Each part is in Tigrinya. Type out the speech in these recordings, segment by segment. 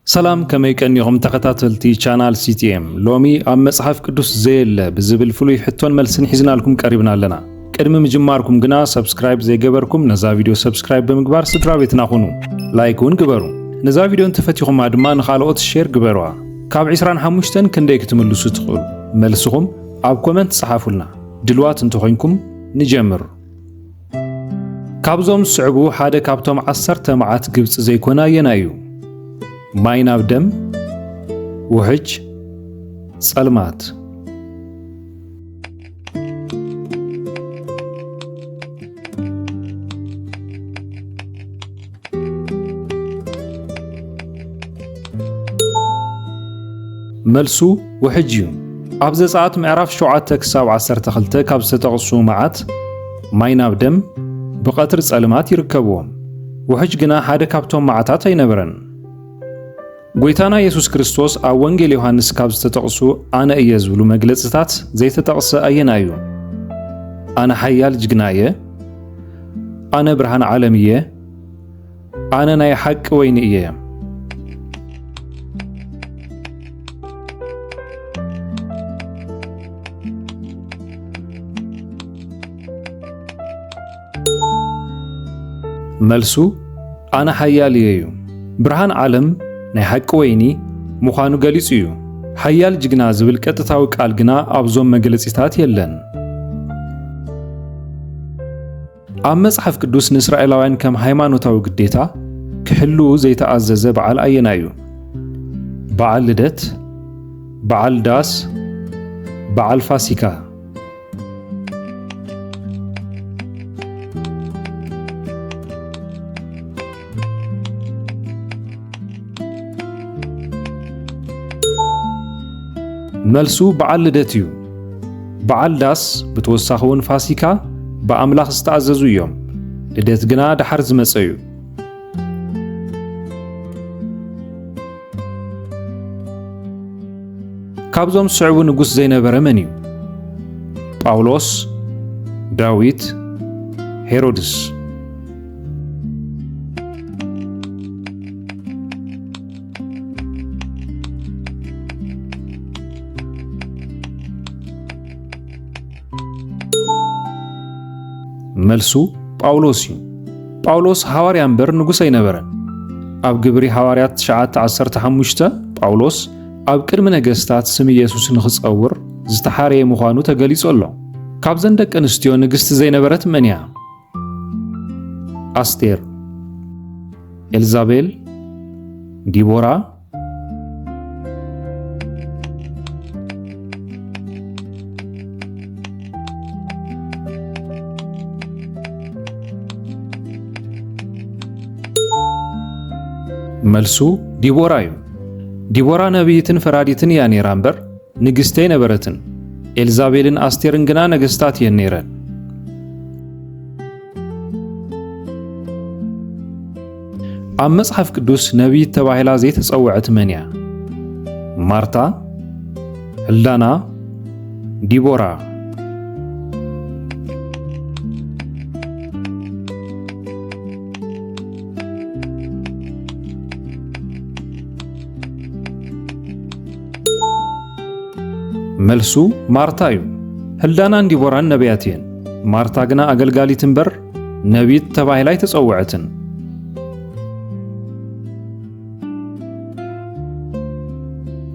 ሰላም ከመይ ቀኒኹም ተኸታተልቲ ቻናል ሲቲኤም ሎሚ ኣብ መጽሓፍ ቅዱስ ዘየለ ብዝብል ፍሉይ ሕቶን መልስን ሒዝናልኩም ቀሪብና ኣለና። ቅድሚ ምጅማርኩም ግና ሰብስክራይብ ዘይገበርኩም ነዛ ቪድዮ ሰብስክራይብ ብምግባር ስድራ ቤትና ሁኑ። ላይክ እውን ግበሩ። ነዛ ቪድዮ እንተፈቲኹማ ድማ ንኻልኦት ሼር ግበሩዋ። ካብ 25 ክንደይ ክትምልሱ ትኽእሉ? መልስኹም ኣብ ኮመንት ጽሓፉልና። ድልዋት እንተኾንኩም ንጀምር። ካብዞም ስዕቡ ሓደ ካብቶም 10 መዓት ግብጽ ዘይኮና የና እዩ? ማይ ናብ ደም፣ ውሕጅ፣ ጸልማት። መልሱ ውሕጅ እዩ። ኣብ ዘጸአት ምዕራፍ 7 ክሳብ 12 ካብ ዝተጠቕሱ መዓት ማይ ናብ ደም ብቐትሪ ጸልማት ይርከብዎም። ውሕጅ ግና ሓደ ካብቶም መዓታት ኣይነበረን። ጎይታና ኢየሱስ ክርስቶስ ኣብ ወንጌል ዮሐንስ ካብ ዝተጠቕሱ ኣነ እየ ዝብሉ መግለጽታት ዘይተጠቕሰ ኣየና እዩ? ኣነ ሓያል ጅግና እየ፣ ኣነ ብርሃን ዓለም እየ፣ ኣነ ናይ ሓቂ ወይኒ እየ። መልሱ ኣነ ሓያል እየ እዩ። ብርሃን ዓለም ናይ ሓቂ ወይኒ ምዃኑ ገሊጹ እዩ። ሓያል ጅግና ዝብል ቀጥታዊ ቃል ግና ኣብዞም መግለጺታት የለን። ኣብ መጽሓፍ ቅዱስ ንእስራኤላውያን ከም ሃይማኖታዊ ግዴታ ክሕልው ዘይተኣዘዘ በዓል ኣየና እዩ? በዓል ልደት፣ በዓል ዳስ፣ በዓል ፋሲካ። መልሱ በዓል ልደት እዩ። በዓል ዳስ ብተወሳኺ እውን ፋሲካ ብኣምላኽ ዝተኣዘዙ እዮም። ልደት ግና ድሓር ዝመጸ እዩ። ካብዞም ስዕቡ ንጉስ ዘይነበረ መን እዩ? ጳውሎስ፣ ዳዊት፣ ሄሮድስ። መልሱ ጳውሎስ እዩ። ጳውሎስ ሐዋርያ እምበር ንጉስ ኣይነበረን። ኣብ ግብሪ ሐዋርያት 9:15 ጳውሎስ ኣብ ቅድሚ ነገሥታት ስም ኢየሱስ ንኽጸውር ዝተሓረየ ምዃኑ ተገሊጹ ኣሎ። ካብዘን ደቂ ኣንስትዮ ንግሥቲ ዘይነበረት መን እያ? ኣስቴር፣ ኤልዛቤል፣ ዲቦራ፣ መልሱ ዲቦራ እዩ። ዲቦራ ነቢይትን ፈራዲትን እያ ነይራ እምበር ንግሥቲ ኣይነበረትን። ኤልዛቤልን ኣስቴርን ግና ነገሥታት እየን ነይረን። ኣብ መጽሓፍ ቅዱስ ነቢይት ተባሂላ ዘይተጸውዐት መን እያ? ማርታ፣ ሕልዳና፣ ዲቦራ። መልሱ ማርታ እዩ። ሕልዳናን ዲቦራን ነቢያት እየን። ማርታ ግና ኣገልጋሊት እምበር ነቢይት ተባሂላ ኣይተጸውዐትን።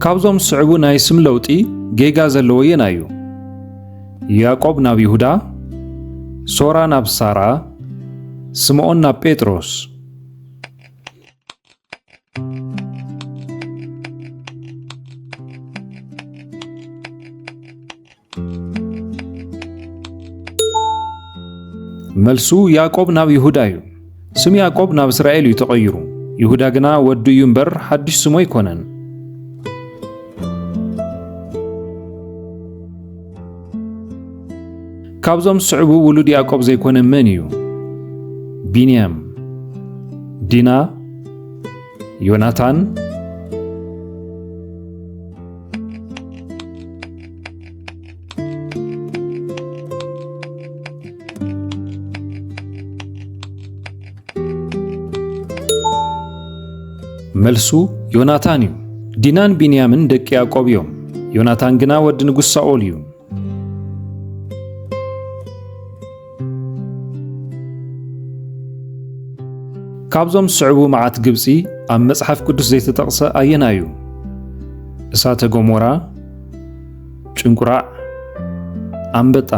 ካብዞም ስዕቡ ናይ ስም ለውጢ ጌጋ ዘለዎ የና እዩ? ያዕቆብ ናብ ይሁዳ፣ ሶራ ናብ ሳራ፣ ስምዖን ናብ ጴጥሮስ። መልሱ ያዕቆብ ናብ ይሁዳ እዩ። ስም ያዕቆብ ናብ እስራኤል እዩ ተቐይሩ። ይሁዳ ግና ወዱ እዩ እምበር ሓድሽ ስሙ ኣይኮነን። ካብዞም ስዕቡ ውሉድ ያዕቆብ ዘይኮነ መን እዩ? ቢንያም፣ ዲና፣ ዮናታን፣ መልሱ ዮናታን እዩ። ዲናን ቢንያምን ደቂ ያዕቆብ እዮም። ዮናታን ግና ወዲ ንጉሥ ሳኦል እዩ። ካብዞም ዝስዕቡ መዓት ግብፂ ኣብ መጽሓፍ ቅዱስ ዘይተጠቕሰ ኣየና እዩ? እሳተ ገሞራ፣ ጭንቁራዕ፣ ኣንበጣ።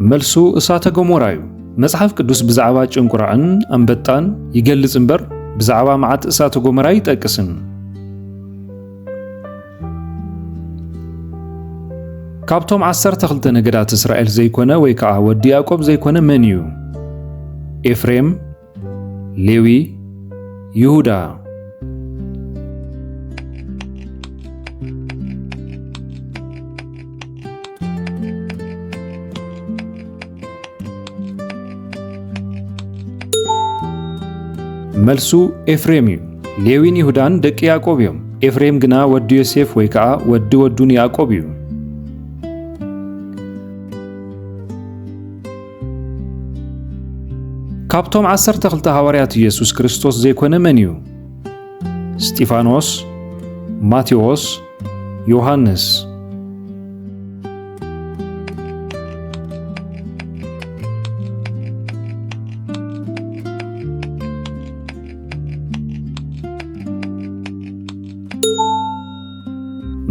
መልሱ እሳተ ገሞራ እዩ። መጽሓፍ ቅዱስ ብዛዕባ ጭንቁራዕን ኣንበጣን ይገልጽ እምበር ብዛዕባ መዓት እሳተ ገሞራ ይጠቅስን። ካብቶም 12 ነገዳት እስራኤል ዘይኮነ ወይ ከዓ ወዲ ያዕቆብ ዘይኮነ መን እዩ? ኤፍሬም፣ ሌዊ፣ ይሁዳ። መልሱ ኤፍሬም እዩ። ሌዊን ይሁዳን ደቂ ያዕቆብ እዮም። ኤፍሬም ግና ወዲ ዮሴፍ ወይ ከዓ ወዲ ወዱን ያዕቆብ እዩ። ካብቶም 12 ሐዋርያት ኢየሱስ ክርስቶስ ዘይኮነ መን እዩ? እስጢፋኖስ፣ ማቴዎስ፣ ዮሐንስ።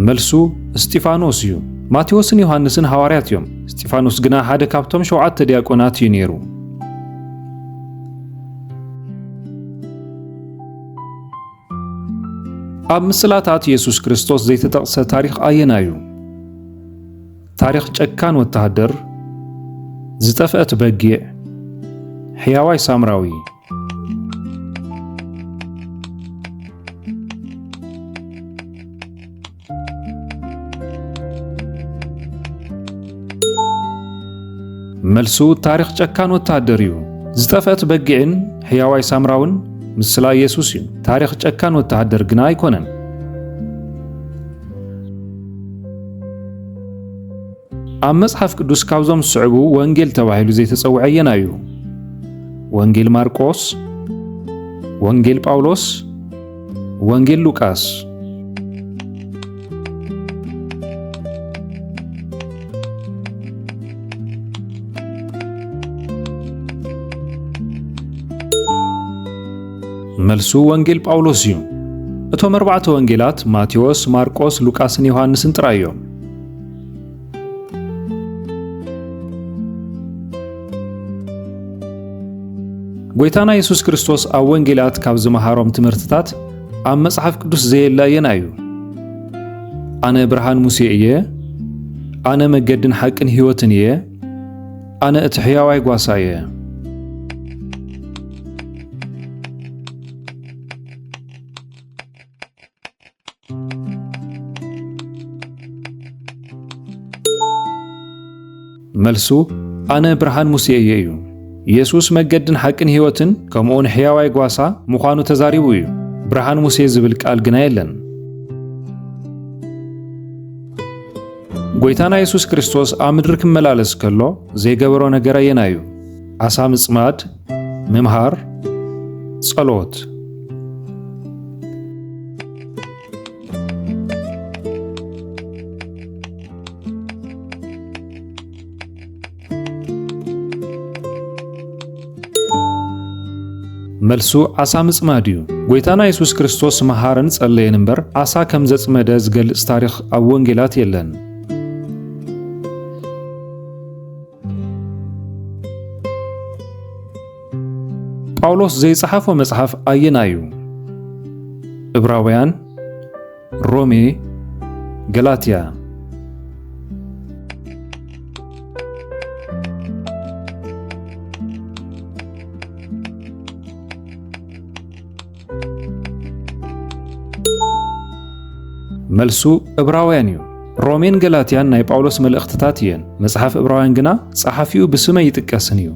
መልሱ እስጢፋኖስ እዩ። ማቴዎስን ዮሐንስን ሐዋርያት እዮም። እስጢፋኖስ ግና ሓደ ካብቶም 7 ዲያቆናት እዩ ነይሩ። ኣብ ምስላታት ኢየሱስ ክርስቶስ ዘይተጠቕሰ ታሪኽ ኣየና እዩ? ታሪኽ ጨካን ወተሃደር፣ ዝጠፍአት በጊዕ፣ ሕያዋይ ሳምራዊ። መልሱ ታሪኽ ጨካን ወተሃደር እዩ። ዝጠፍአት በጊዕን ሕያዋይ ሳምራውን ምስላ ኢየሱስ እዩ። ታሪኽ ጨካን ወተሃደር ግና ኣይኮነን። ኣብ መጽሓፍ ቅዱስ ካብዞም ዝስዕቡ ወንጌል ተባሂሉ ዘይተጸውዐ ኣየና እዩ? ወንጌል ማርቆስ፣ ወንጌል ጳውሎስ፣ ወንጌል ሉቃስ። መልሱ ወንጌል ጳውሎስ እዩ። እቶም 4 ወንጌላት ማቴዎስ፣ ማርቆስ፣ ሉቃስን ዮሐንስን ጥራይ እዮም። ጎይታና ኢየሱስ ክርስቶስ ኣብ ወንጌላት ካብ ዝመሃሮም ትምህርትታት ኣብ መጽሓፍ ቅዱስ ዘየለ ኣየና እዩ? ኣነ ብርሃን ሙሴ እየ፣ ኣነ መገድን ሓቅን ሕይወትን እየ፣ ኣነ እቲ ሕያዋይ ጓሳ እየ። መልሱ ኣነ ብርሃን ሙሴ እየ እዩ። ኢየሱስ መገድን ሓቅን ሕይወትን ከምኡውን ሕያዋይ ጓሳ ምዃኑ ተዛሪቡ እዩ። ብርሃን ሙሴ ዝብል ቃል ግና የለን። ጎይታና ኢየሱስ ክርስቶስ ኣብ ምድሪ ክመላለስ ከሎ ዘይገበሮ ነገር ኣየና እዩ? ዓሳ ምጽማድ፣ ምምሃር፣ ጸሎት። መልሱ ዓሳ ምጽማድ እዩ። ጎይታና ኢየሱስ ክርስቶስ መሃርን ጸለየን እምበር ዓሳ ከም ዘጽመደ ዝገልጽ ታሪኽ ኣብ ወንጌላት የለን። ጳውሎስ ዘይጸሓፎ መጽሓፍ ኣየና እዩ? ዕብራውያን፣ ሮሜ፣ ገላትያ። መልሱ ዕብራውያን እዩ። ሮሜን ገላትያን ናይ ጳውሎስ መልእኽትታት እየን። መጽሓፍ ዕብራውያን ግና ጸሓፊኡ ብስመ ይጥቀስን እዩ።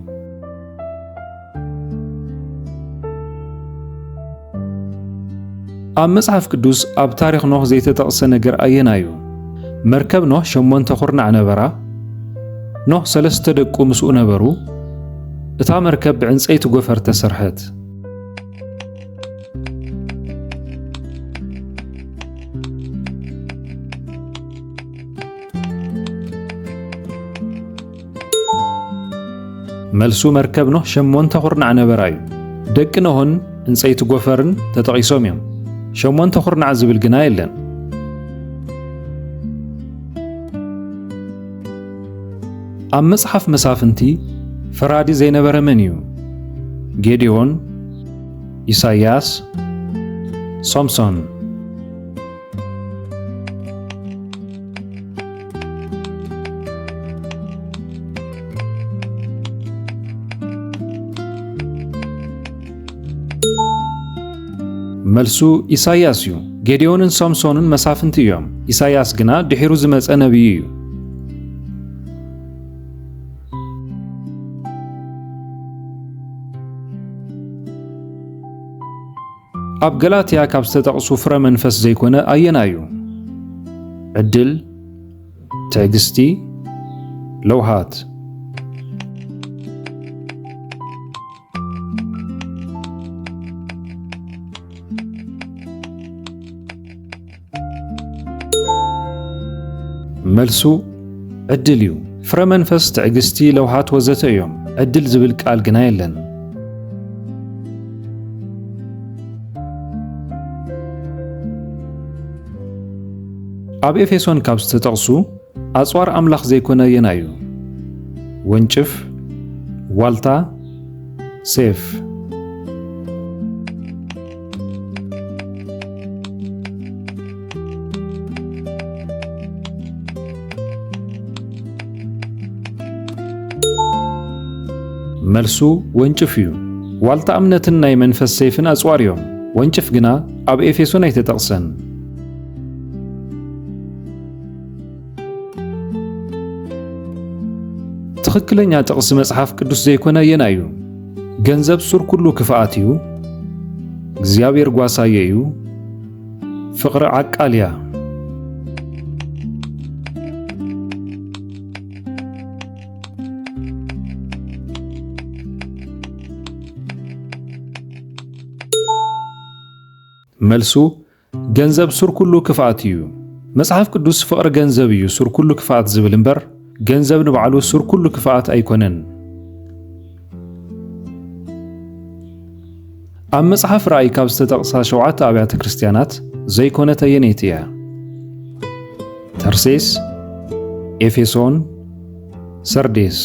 ኣብ መጽሓፍ ቅዱስ ኣብ ታሪኽ ኖህ ዘይተጠቕሰ ነገር ኣየና እዩ? مركب نوح شمون تخرنا عنبرا نوح سلسته دقو مسؤ نبرو اتا مركب بعنصيت غفر تسرحت ملسو مركب نوح شمون تخرنا عنبراي دق نهون انصيت غفرن تتقيسوم يوم شمون تخرنا عزبل جنا يلن أم مصحف مسافنتي فرادي زينبر منيو جيديون إساياس سومسون ملسو إساياسيو جيديونن سومسونن مسافنتي يوم إساياس جنا دحيرو زمص نبيو أب غلاطيا كاب ዝተጠቕሱ ፍረ መንፈስ ዘይኮነ ኣየናዩ ዕድል ትዕግስቲ ለውሃት መልሱ ዕድል እዩ ፍረ መንፈስ ትዕግስቲ ለውሃት ወዘተ እዮም ዕድል ዝብል ቃል ግና የለን ኣብ ኤፌሶን ካብ ዝተጠቕሱ ኣጽዋር ኣምላኽ ዘይኮነ የናዩ ወንጭፍ ዋልታ ሴፍ መልሱ ወንጭፍ እዩ ዋልታ እምነትን ናይ መንፈስ ሴፍን ኣጽዋር እዮም ወንጭፍ ግና ኣብ ኤፌሶን ኣይተጠቕሰን ትክክለኛ ጥቅስ መጽሐፍ ቅዱስ ዘይኮነ የናዩ ገንዘብ ሱር ኩሉ ክፋኣት እዩ እግዚአብሔር ጓሳየ እዩ ፍቅሪ ዓቃልያ መልሱ ገንዘብ ሱር ኩሉ ክፋኣት እዩ መጽሐፍ ቅዱስ ፍቅሪ ገንዘብ እዩ ሱር ኩሉ ክፋኣት ዝብል እምበር ገንዘብ ንባዕሉ ሱር ኩሉ ክፋኣት ኣይኮነን ኣብ መጽሐፍ ራእይ ካብ ዝተጠቕሳ 7 ኣብያተ ክርስቲያናት ዘይኮነተ የነይቲ እያ ተርሴስ ኤፌሶን ሰርዴስ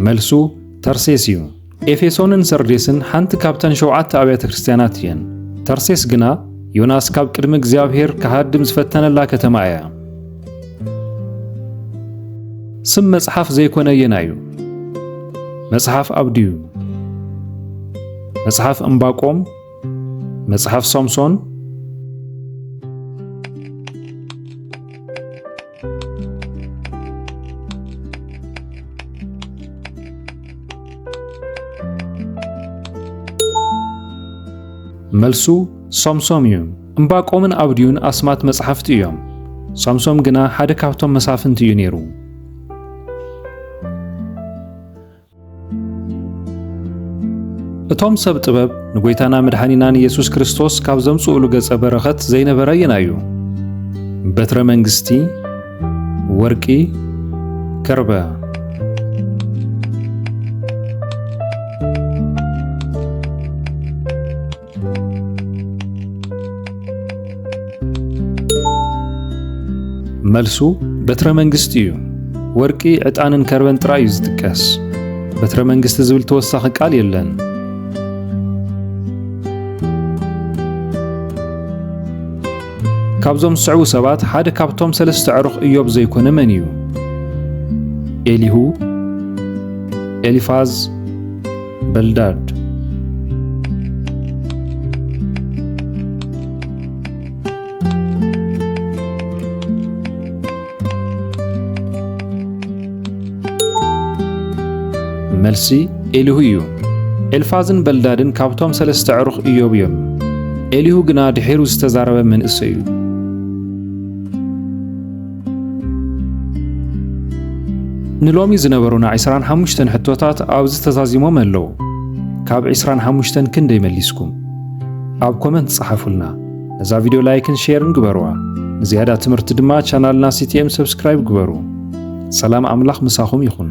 መልሱ ተርሴስ እዩ ኤፌሶንን ሰርዴስን ሓንቲ ካብተን 7 ኣብያተ ክርስቲያናት እየን ተርሴስ ግና ዮናስ ካብ ቅድሚ እግዚአብሔር ከሃድም ዝፈተነላ ከተማ እያ ስም መጽሐፍ ዘይኮነ የናዩ መጽሐፍ ኣብድዩ መጽሐፍ ዕንባቆም መጽሐፍ ሶምሶን መልሱ ሶምሶም እዩ ዕንባቆምን ኣብድዩን ኣስማት መጽሐፍቲ እዮም ሶምሶም ግና ሓደ ካብቶም መሳፍንቲ እዩ ነይሩ እቶም ሰብ ጥበብ ንጎይታና መድኃኒናን ኢየሱስ ክርስቶስ ካብ ዘምጽኡሉ ገጸ በረኸት ዘይነበረ የናዩ በትረ መንግስቲ ወርቂ ከርበ መልሱ በትረ መንግስቲ እዩ ወርቂ ዕጣንን ከርበን ጥራይ እዩ ዝጥቀስ በትረ መንግስቲ ዝብል ተወሳኺ ቃል የለን ካብዞም ዝስዕቡ ሰባት ሓደ ካብቶም ሰለስተ ዕሩኽ ኢዮብ ዘይኮነ መን እዩ ኤሊሁ ኤሊፋዝ በልዳድ መልሲ ኤሊሁ እዩ። ኤልፋዝን በልዳድን ካብቶም ሰለስተ ዕሩኽ ኢዮብ እዮም። ኤሊሁ ግና ድሒሩ ዝተዛረበ መንእሰይ እዩ። ንሎሚ ዝነበሩና 25 ሕቶታት ኣብዚ ተዛዚሞም ኣለዉ። ካብ 25 ክንደይ መሊስኩም? ኣብ ኮመንት ጻሓፉልና። ነዛ ቪድዮ ላይክን ሼርን ግበርዋ። ንዝያዳ ትምህርቲ ድማ ቻናልና ሲቲኤም ሰብስክራይብ ግበሩ። ሰላም ኣምላኽ ምሳኹም ይኹን።